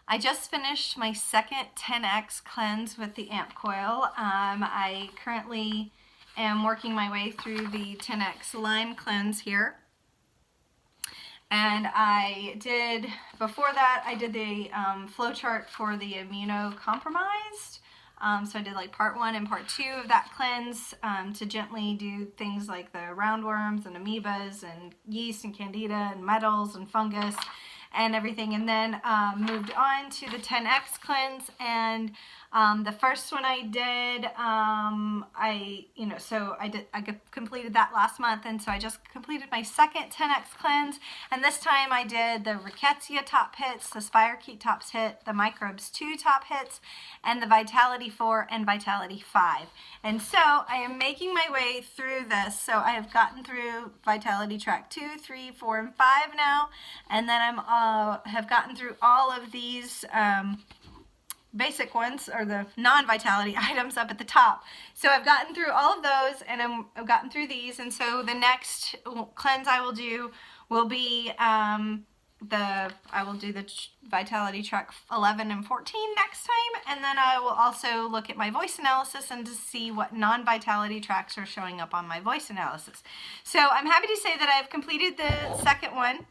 I just finished my second 10x cleanse with the AmpCoil. I currently am working my way through the 10x Lyme cleanse here. And before that, I did the flow chart for the immunocompromised. So I did like part 1 and part 2 of that cleanse to gently do things like the roundworms and amoebas and yeast and candida and metals and fungus and everything, and then moved on to the 10x cleanse. And the first one I did, I completed that last month, and so I just completed my second 10x cleanse, and this time I did the Rickettsia top hits, the Spirochete top hit, the Microbes 2 top hits, and the Vitality 4 and Vitality 5. And so I am making my way through this. So I have gotten through Vitality track 2, 3, 4, and 5 now, and then have gotten through all of these basic ones, or the non-vitality items up at the top. So I've gotten through all of those, and I've gotten through these, and so the next cleanse I will do will be I will do the Vitality track 11 and 14 next time, and then I will also look at my voice analysis and to see what non-vitality tracks are showing up on my voice analysis. So I'm happy to say that I've completed the second one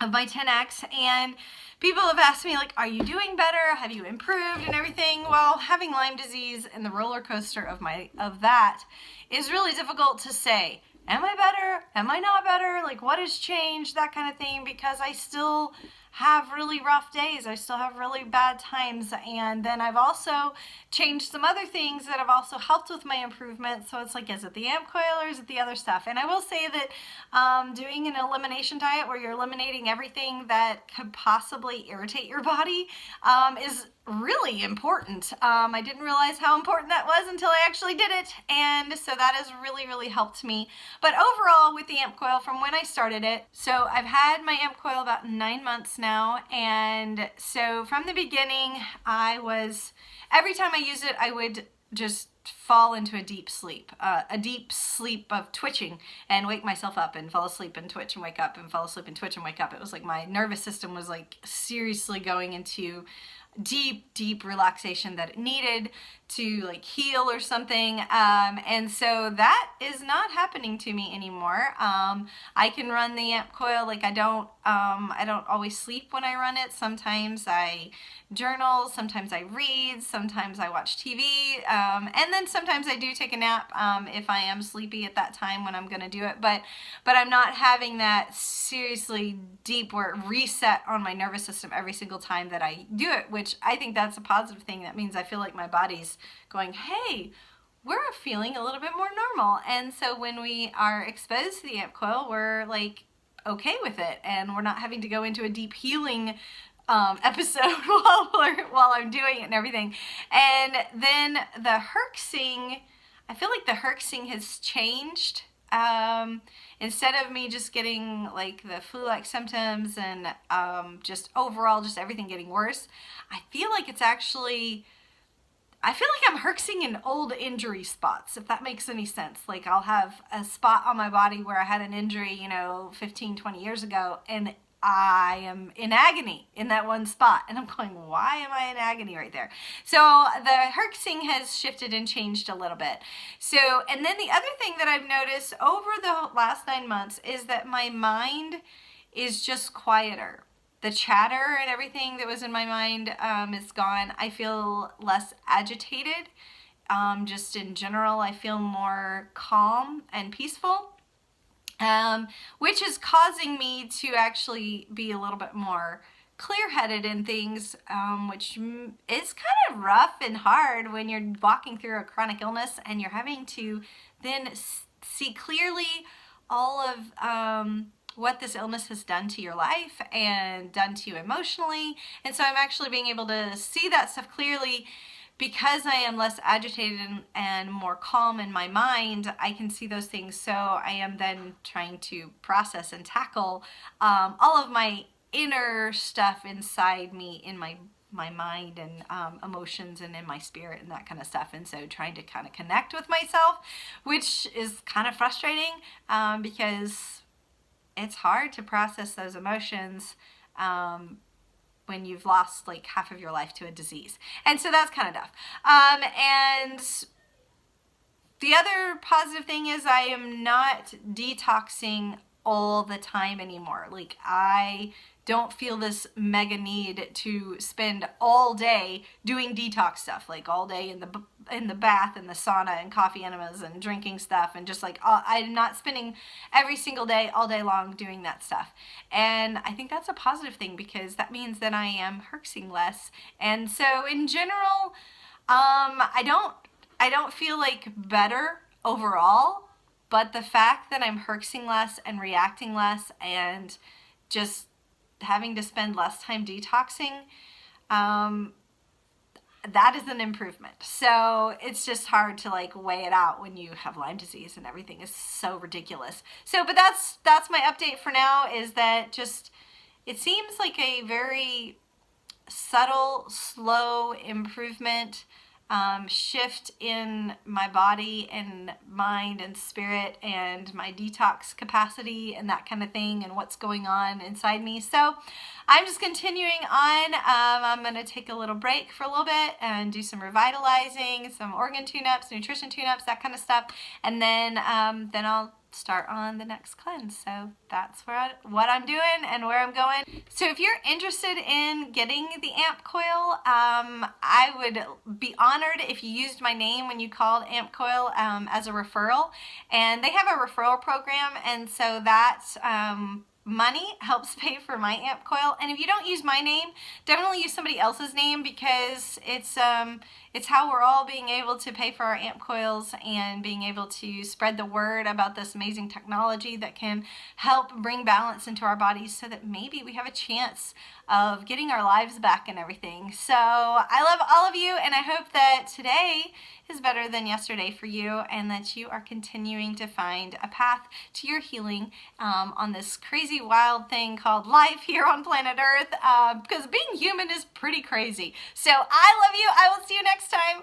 of my 10x, and people have asked me, like, are you doing better? Have you improved and everything? Well, having Lyme disease and the roller coaster of that is really difficult to say. Am I better? Am I not better? Like, what has changed? That kind of thing, because I still have really rough days. I still have really bad times. And then I've also changed some other things that have also helped with my improvement. So it's like, is it the AmpCoil or is it the other stuff? And I will say that doing an elimination diet where you're eliminating everything that could possibly irritate your body is really important. I didn't realize how important that was until I actually did it, and so that has really helped me. But overall, with the AmpCoil, from when I started it, so I've had my AmpCoil about 9 months now, and so from the beginning, every time I used it, I would just fall into a deep sleep of twitching and wake myself up and fall asleep and twitch and wake up and fall asleep and twitch and wake up. It was like my nervous system was like seriously going into deep relaxation that it needed to like heal or something, and so that is not happening to me anymore. I can run the AmpCoil, like I don't always sleep when I run it. Sometimes I journal, sometimes I read, sometimes I watch TV, and then sometimes I do take a nap if I am sleepy at that time when I'm gonna do it, but I'm not having that seriously deep where it reset on my nervous system every single time that I do it, which I think that's a positive thing. That means I feel like my body's going, hey, we're feeling a little bit more normal. And so when we are exposed to the AmpCoil, we're like okay with it, and we're not having to go into a deep healing episode while I'm doing it and everything. And then the herxing, I feel like the herxing has changed. Instead of me just getting like the flu-like symptoms and just overall just everything getting worse, I feel like I'm herxing in old injury spots, if that makes any sense. Like I'll have a spot on my body where I had an injury, 15, 20 years ago, and I am in agony in that one spot. And I'm going, why am I in agony right there? So the herxing has shifted and changed a little bit. So, and then the other thing that I've noticed over the last 9 months is that my mind is just quieter. The chatter and everything that was in my mind is gone. I feel less agitated. Just in general, I feel more calm and peaceful, which is causing me to actually be a little bit more clear-headed in things, which is kind of rough and hard when you're walking through a chronic illness and you're having to then see clearly all of what this illness has done to your life and done to you emotionally. And so I'm actually being able to see that stuff clearly because I am less agitated and more calm in my mind. I can see those things. So I am then trying to process and tackle all of my inner stuff inside me, in my mind and emotions and in my spirit and that kind of stuff. And so trying to kind of connect with myself, which is kind of frustrating because it's hard to process those emotions when you've lost like half of your life to a disease. And so that's kind of tough. And the other positive thing is I am not detoxing all the time anymore. Like, I don't feel this mega need to spend all day doing detox stuff, like all day in the bath and the sauna and coffee enemas and drinking stuff, and just like I'm not spending every single day all day long doing that stuff. And I think that's a positive thing, because that means that I am herxing less. And so in general, I don't feel like better overall, but the fact that I'm herxing less and reacting less and just having to spend less time detoxing, that is an improvement. So it's just hard to like weigh it out when you have Lyme disease and everything is so ridiculous. So, but that's my update for now, is that just, it seems like a very subtle, slow improvement, shift in my body and mind and spirit and my detox capacity and that kind of thing, and what's going on inside me. So I'm just continuing on. I'm going to take a little break for a little bit and do some revitalizing, some organ tune-ups, nutrition tune-ups, that kind of stuff, and then I'll start on the next cleanse. So that's what I'm doing and where I'm going. So if you're interested in getting the AmpCoil, I would be honored if you used my name when you called AmpCoil as a referral. And they have a referral program, and so that money helps pay for my AmpCoil. And if you don't use my name, definitely use somebody else's name, because it's how we're all being able to pay for our AmpCoils and being able to spread the word about this amazing technology that can help bring balance into our bodies, so that maybe we have a chance of getting our lives back and everything. So I love all of you, and I hope that today is better than yesterday for you, and that you are continuing to find a path to your healing on this crazy wild thing called life here on planet Earth, because being human is pretty crazy. So I love you. I will see you next time.